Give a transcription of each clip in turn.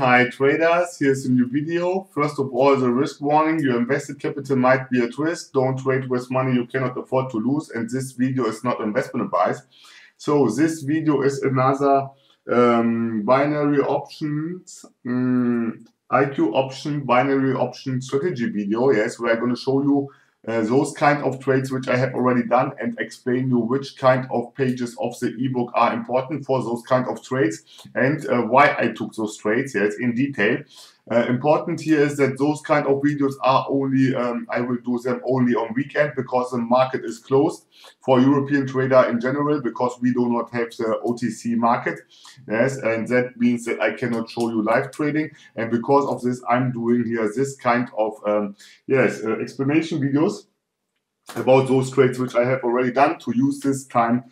Hi traders, here's a new video. First of all, the risk warning: your invested capital might be at risk. Don't trade with money you cannot afford to lose, and this video is not investment advice. So this video is another binary options IQ option binary option strategy video. Yes, where I'm going to show you those kind of trades which I have already done and explain you which kind of pages of the ebook are important for those kind of trades and why I took those trades, yes, in detail. Important here is that those kind of videos are only, I will do them only on weekend because the market is closed for European trader in general, because we do not have the OTC market, yes, and that means that I cannot show you live trading, and because of this I'm doing here this kind of explanation videos about those trades which I have already done to use this time,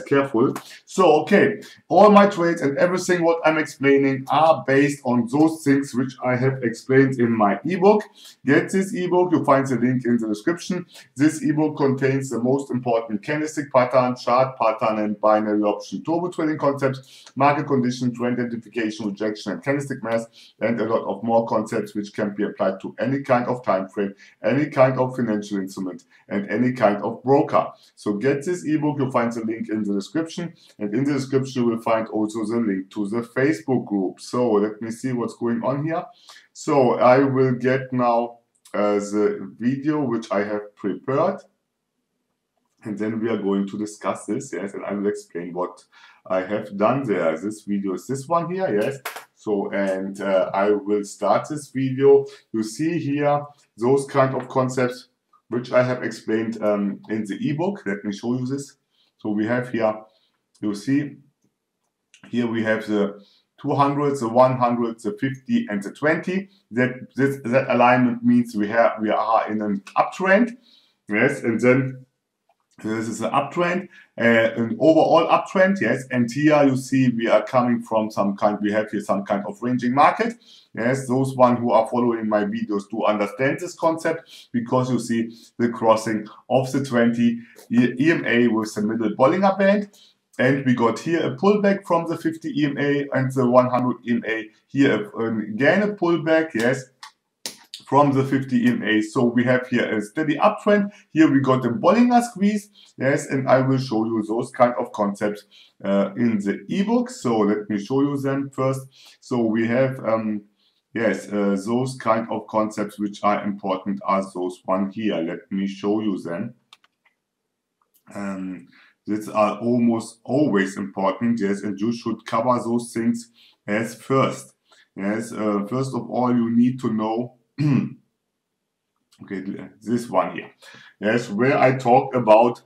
careful. So, okay, all my trades and everything what I'm explaining are based on those things which I have explained in my ebook. Get this ebook, you'll find the link in the description. This ebook contains the most important candlestick pattern, chart pattern, and binary option turbo trading concepts, market condition, trend identification, rejection, and candlestick math, and a lot of more concepts which can be applied to any kind of time frame, any kind of financial instrument, and any kind of broker. So get this ebook, you'll find the link in the description, and in the description you will find also the link to the Facebook group. So let me see what's going on here. So I will get now the video which I have prepared, and then we are going to discuss this, yes, and I will explain what I have done there. This video is this one here, yes. So, and I will start this video. You see here those kind of concepts which I have explained in the ebook. Let me show you this. So we have here, you see, here we have the 200, the 100, the 50, and the 20. That alignment means we are in an uptrend, yes, and then this is an uptrend, an overall uptrend, yes, and here you see we are coming from some kind, we have here some kind of ranging market, yes. Those one who are following my videos do understand this concept, because you see the crossing of the 20 EMA with the middle Bollinger Band, and we got here a pullback from the 50 EMA and the 100 EMA, here again a pullback, yes, from the 50 EMA. So we have here a steady uptrend. Here we got a Bollinger squeeze, yes, and I will show you those kind of concepts in the ebook. So let me show you them first. So we have those kind of concepts which are important are those one here. Let me show you them. These are almost always important, yes, and you should cover those things as first. Yes, first of all you need to know okay, this one here, yes, where I talk about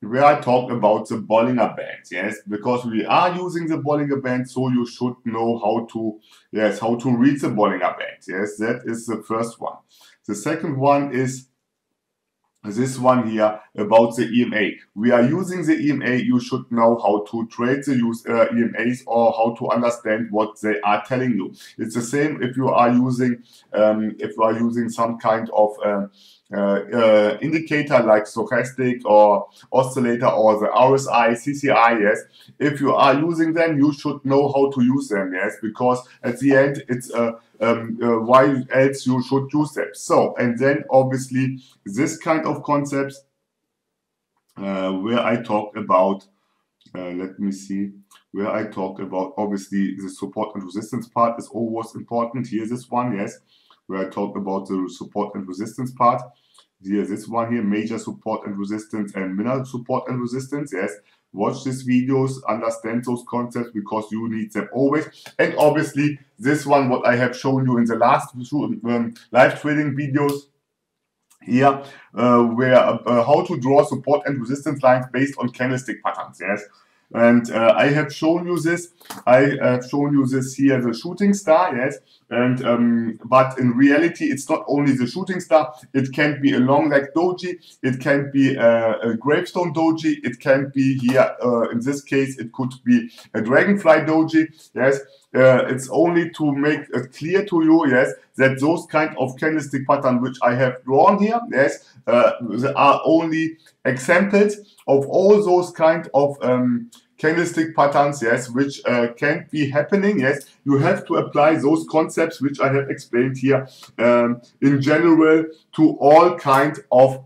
the Bollinger Band, yes, because we are using the Bollinger Band, so you should know how to read the Bollinger Band, yes. That is the first one. The second one is this one here about the EMA. We are using the EMA. You should know how to trade the EMAs, or how to understand what they are telling you. It's the same if you are using some kind of indicator like stochastic or oscillator or the RSI, CCI, yes. If you are using them, you should know how to use them, yes, because at the end it's why else you should use them. So, and then obviously this kind of concepts where I talk about, let me see, where I talk about obviously the support and resistance part is always important. Here this one, yes, where I talk about the support and resistance part. Here this one here, major support and resistance and minor support and resistance, yes. Watch these videos, understand those concepts, because you need them always. And obviously this one what I have shown you in the last live trading videos here, where how to draw support and resistance lines based on candlestick patterns, yes. And I have shown you this. I have shown you this here, the shooting star, yes. And but in reality, it's not only the shooting star. It can be a long leg doji. It can be a gravestone doji. It can be here. In this case, it could be a dragonfly doji. Yes. It's only to make it clear to you, yes, that those kind of candlestick pattern which I have drawn here, yes, are only examples of all those kind of candlestick patterns, yes, which can't be happening, yes. You have to apply those concepts which I have explained here in general to all kind of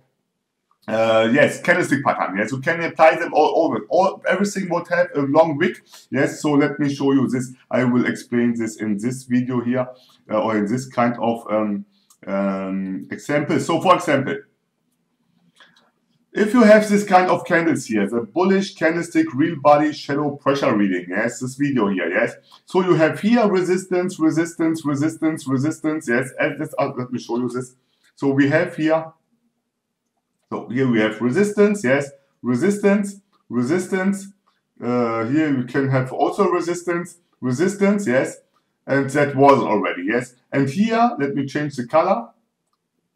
yes, candlestick pattern. Yes, you can apply them all over. Everything would have a long wick. Yes, so let me show you this. I will explain this in this video here, or in this kind of example. So, for example, if you have this kind of candles here, the bullish candlestick real body shallow pressure reading, yes, this video here, yes. So you have here resistance, resistance, resistance, resistance, yes. And this, let me show you this. So we have here. So here we have resistance, yes, resistance, resistance. Here you can have also resistance, resistance, yes, and that was already, yes. And here, let me change the color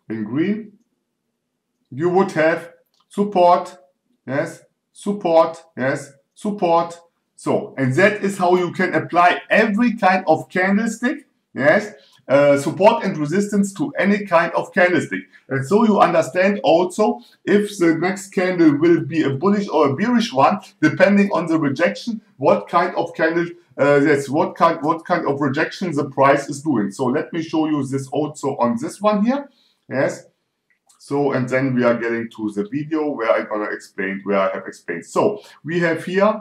in green. You would have support, yes, support, yes, support. So, and that is how you can apply every kind of candlestick, yes, support and resistance to any kind of candlestick. And so you understand also if the next candle will be a bullish or a bearish one, depending on the rejection, what kind of candle, yes, what kind of rejection the price is doing. So let me show you this also on this one here, yes. So, and then we are getting to the video where I'm gonna explain, where I have explained. So we have here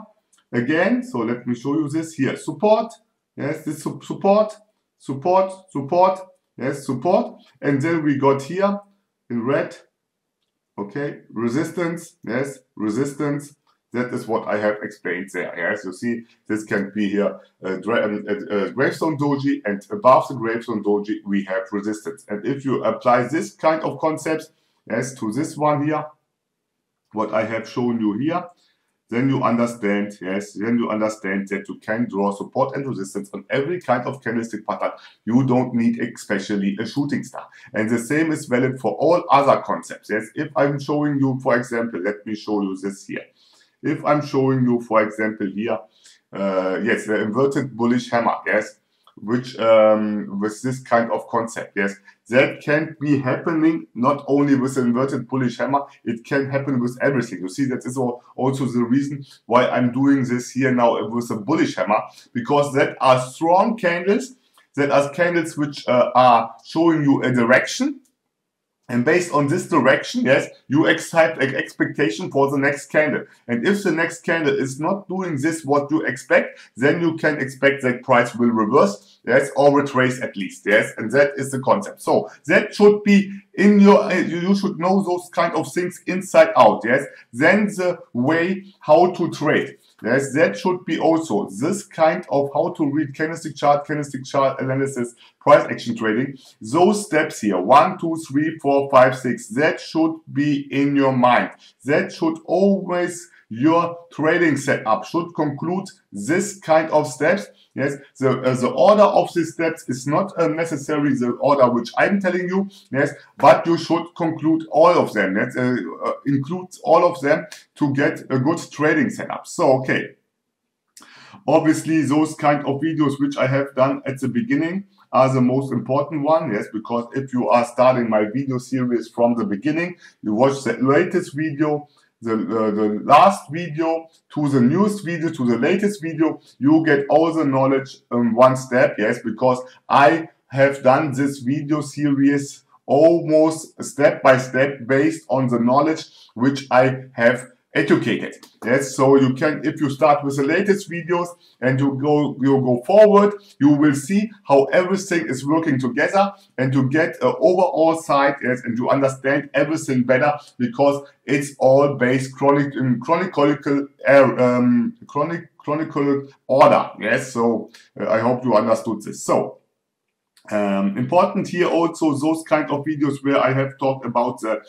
again, so let me show you this here, support, yes, this support, support, support, yes, support, and then we got here in red, okay, resistance, yes, resistance. That is what I have explained there. Yes, you see, this can be here a gravestone doji, and above the gravestone doji we have resistance. And if you apply this kind of concepts, yes, to this one here, what I have shown you here, then you understand, yes, then you understand that you can draw support and resistance on every kind of candlestick pattern. You don't need especially a shooting star. And the same is valid for all other concepts. Yes, if I'm showing you, for example, let me show you this here. If I'm showing you, for example, here, yes, the inverted bullish hammer, yes, which with this kind of concept, yes, that can be happening not only with the inverted bullish hammer, it can happen with everything. You see, that is also the reason why I'm doing this here now with a bullish hammer, because that are strong candles, that are candles which are showing you a direction. And based on this direction, yes, you accept an expectation for the next candle. And if the next candle is not doing this what you expect, then you can expect that price will reverse, yes, or retrace at least, yes. And that is the concept. So that should be in your, you should know those kind of things inside out, yes. Then the way how to trade. Yes, that should be also this kind of how to read candlestick chart analysis, price action trading. Those steps here, 1, 2, 3, 4, 5, 6, that should be in your mind. That should always, your trading setup should conclude this kind of steps. Yes, the order of these steps is not necessarily the order which I'm telling you, yes, but you should conclude all of them. That includes all of them to get a good trading setup. So, okay, obviously those kind of videos which I have done at the beginning are the most important one, yes, because if you are starting my video series from the beginning, you watch the latest video, the last video to the newest video to the latest video, you get all the knowledge in one step, yes, because I have done this video series almost step by step based on the knowledge which I have educated. Yes, so you can, if you start with the latest videos and you go forward, you will see how everything is working together and you get an overall sight, yes, and you understand everything better because it's all based in chronological order. Yes, so I hope you understood this. So important here also those kind of videos where I have talked about the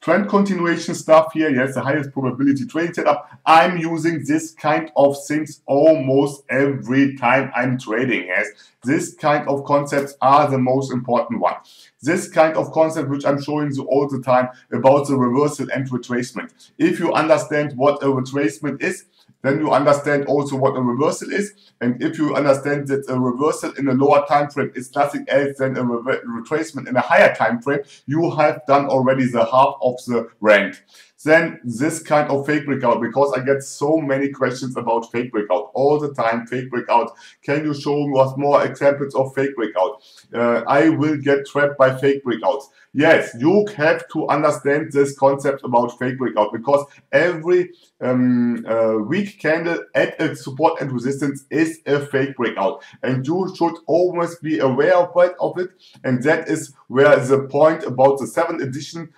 trend continuation stuff here, yes, the highest probability trading setup. I'm using this kind of things almost every time I'm trading, yes. This kind of concepts are the most important one. This kind of concept which I'm showing you all the time about the reversal and retracement. If you understand what a retracement is, then you understand also what a reversal is. And if you understand that a reversal in a lower time frame is nothing else than a retracement in a higher time frame, you have done already the half of the rank. then this kind of fake breakout, because I get so many questions about fake breakout all the time. Fake breakout, can you show us more examples of fake breakout? I will get trapped by fake breakouts. Yes, you have to understand this concept about fake breakout, because every weak candle at a support and resistance is a fake breakout, and you should always be aware of it. And that is where the point about the 7th edition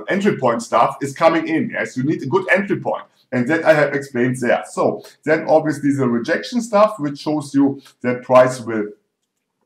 entry point stuff is coming in. Yes, you need a good entry point, and that I have explained there. So then obviously the rejection stuff, which shows you that price will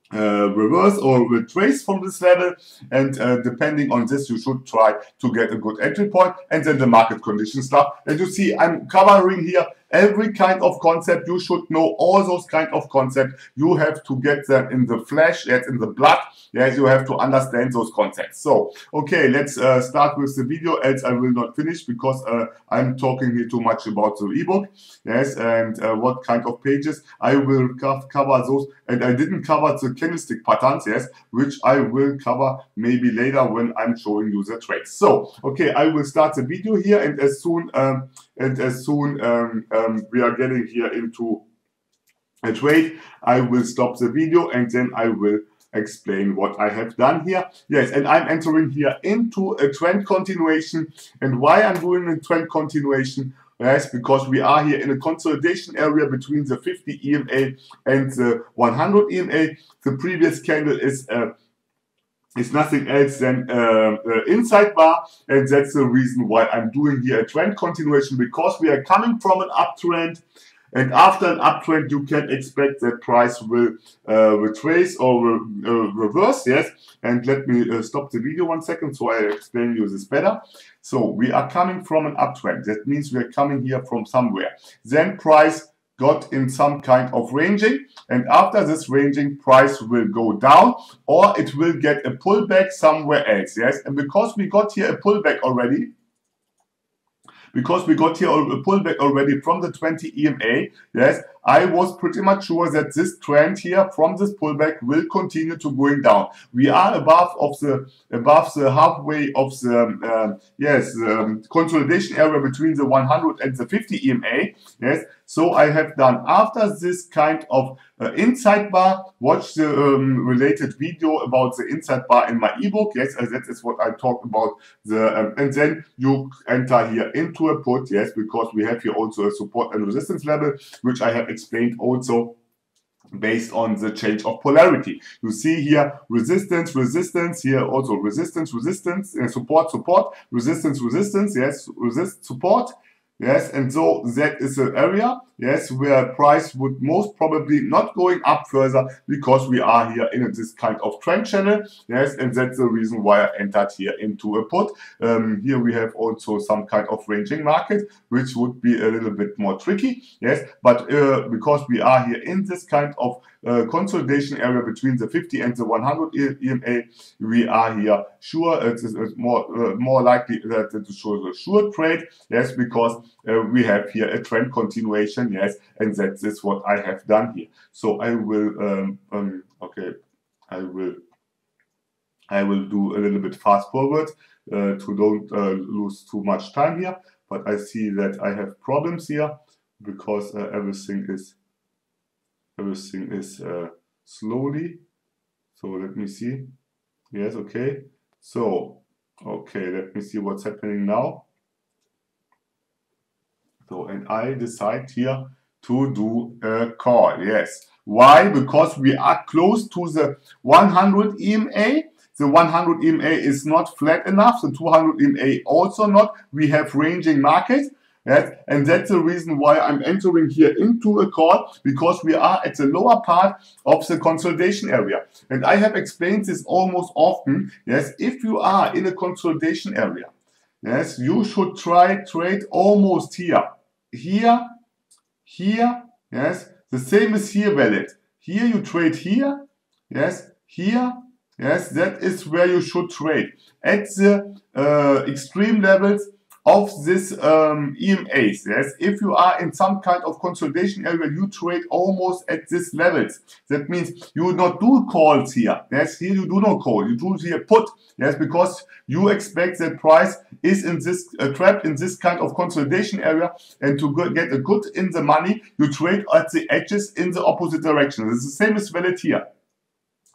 reverse or retrace from this level, and depending on this you should try to get a good entry point. And then the market condition stuff, and you see I'm covering here every kind of concept. You should know all those kind of concepts. You have to get them in the flesh, yes, in the blood. Yes, you have to understand those concepts. So okay, let's start with the video, else I will not finish, because I'm talking here too much about the ebook. Yes, and what kind of pages I will cover those, and I didn't cover the candlestick patterns, yes, which I will cover maybe later when I'm showing you the trades. So okay, I will start the video here, and as soon we are getting here into a trade, I will stop the video, and then I will explain what I have done here. Yes, and I'm entering here into a trend continuation. And why I'm doing a trend continuation? Yes, because we are here in a consolidation area between the 50 EMA and the 100 EMA. The previous candle is nothing else than inside bar, and that's the reason why I'm doing here a trend continuation, because we are coming from an uptrend, and after an uptrend you can expect that price will retrace or reverse. Yes, and let me stop the video 1 second so I explain you this better. So we are coming from an uptrend, that means we are coming here from somewhere, then price got in some kind of ranging, and after this ranging price will go down, or it will get a pullback somewhere else. Yes, and because we got here a pullback already, a pullback already from the 20 EMA, yes, I was pretty much sure that this trend here from this pullback will continue to going down. We are above the halfway of the consolidation area between the 100 and the 50 EMA. Yes, so I have done, after this kind of inside bar, watch the related video about the inside bar in my ebook. Yes, that is what I talked about. And then you enter here into a put. Yes, because we have here also a support and resistance level, which I have explained also based on the change of polarity. You see here resistance, resistance, here also resistance, resistance, support, support, resistance, resistance, yes, resist, support. Yes, and so that is an area, yes, where price would most probably not going up further, because we are here in this kind of trend channel. Yes, and that's the reason why I entered here into a put. Here we have also some kind of ranging market, which would be a little bit more tricky. Yes, but because we are here in this kind of consolidation area between the 50 and the 100 EMA, we are here sure. It is more likely that it shows a sure trade. Yes, because we have here a trend continuation. Yes, and that is what I have done here. So I will okay, I will do a little bit fast forward to don't lose too much time here. But I see that I have problems here, because everything is slowly. So let me see. Yes, okay. So okay, let me see what's happening now. So, and I decide here to do a call. Yes. Why? Because we are close to the 100 EMA. The 100 EMA is not flat enough. The 200 EMA also not. We have ranging markets. Yes, and that's the reason why I'm entering here into a call, because we are at the lower part of the consolidation area. And I have explained this almost often. Yes, if you are in a consolidation area, yes, you should trade almost here. Here, yes, the same is here valid. Here you trade here, yes, here, yes, that is where you should trade. At the extreme levels of this EMAs. Yes, if you are in some kind of consolidation area, you trade almost at this levels. That means you will not do calls here. Yes, here you do not call, you do here put. Yes, because you expect that price is in this trapped in this kind of consolidation area, and to get a good in the money, you trade at the edges in the opposite direction. It's the same as valid here.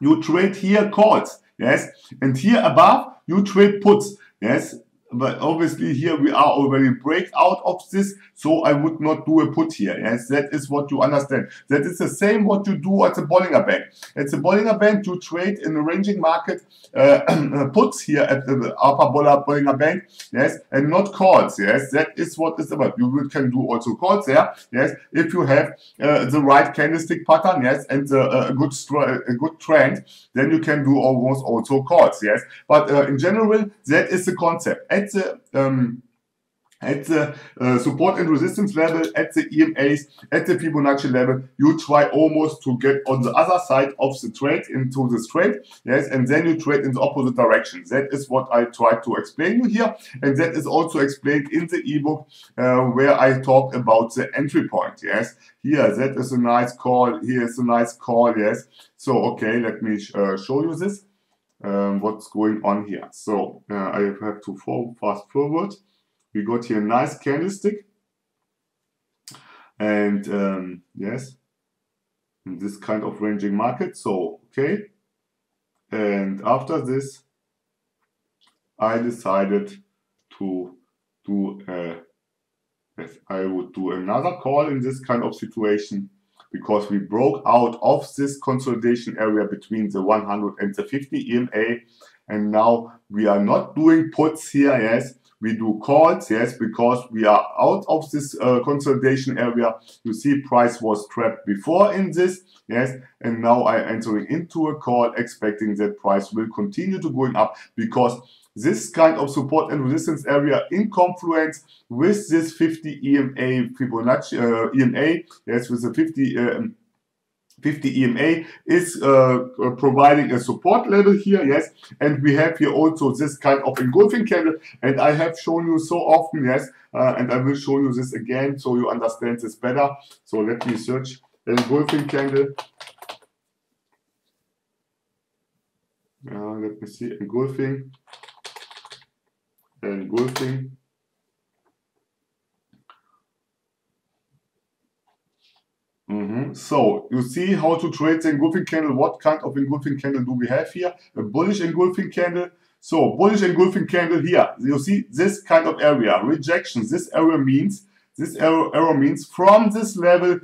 You trade here calls, yes, and here above you trade puts, yes. But obviously here we are already break out of this, so I would not do a put here. Yes, that is what you understand. That is the same what you do at the Bollinger Band. At the Bollinger Band you trade in the ranging market puts here at the upper Bollinger Band, yes, and not calls. Yes, that is what it's about. You can do also calls there, yes, if you have the right candlestick pattern, yes, and a good trend, then you can do almost also calls. Yes, but in general that is the concept. At the support and resistance level, at the EMAs, at the Fibonacci level, you try almost to get on the other side of the trade into this trade, yes, and then you trade in the opposite direction. That is what I try to explain you here, and that is also explained in the ebook where I talk about the entry point. Yes, here that is a nice call. Here is a nice call. Yes, so okay, let me show you this. What's going on here. So I have to fast forward. We got here a nice candlestick, and yes, in this kind of ranging market. So okay, and after this I decided to do yes, I would do another call in this kind of situation, because we broke out of this consolidation area between the 100 and the 50 EMA, and now we are not doing puts here. Yes, we do calls. Yes, because we are out of this consolidation area. You see price was trapped before in this. Yes, and now I entering into a call expecting that price will continue to going up, because this kind of support and resistance area in confluence with this 50 EMA Fibonacci EMA, yes, with the 50 EMA is providing a support level here, yes, and we have here also this kind of engulfing candle, and I have shown you so often, yes, and I will show you this again so you understand this better. So let me search engulfing candle. Let me see, engulfing. So you see how to trade the engulfing candle. What kind of engulfing candle do we have here? A bullish engulfing candle. So bullish engulfing candle here. You see this kind of area, rejection. This area means from this level,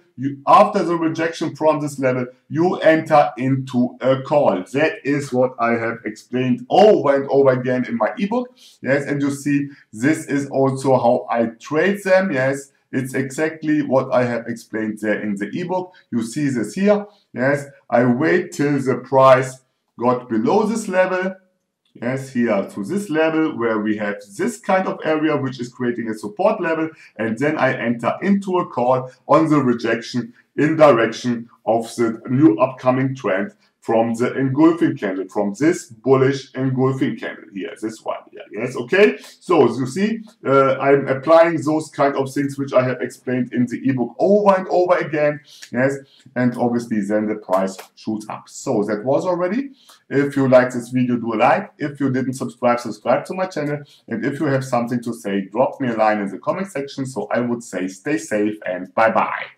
after the rejection from this level, you enter into a call. That is what I have explained over and over again in my ebook. Yes, and you see this is also how I trade them. Yes, it's exactly what I have explained there in the ebook. You see this here. Yes, I wait till the price got below this level. Yes, here to this level where we have this kind of area which is creating a support level, and then I enter into a call on the rejection in direction of the new upcoming trend from the engulfing candle, from this bullish engulfing candle here, this one here. Yes, okay. So as you see, I'm applying those kind of things which I have explained in the ebook over and over again. Yes, and obviously then the price shoots up. So that was already. If you like this video, do a like. If you didn't subscribe, subscribe to my channel. And if you have something to say, drop me a line in the comment section. So I would say stay safe and bye bye.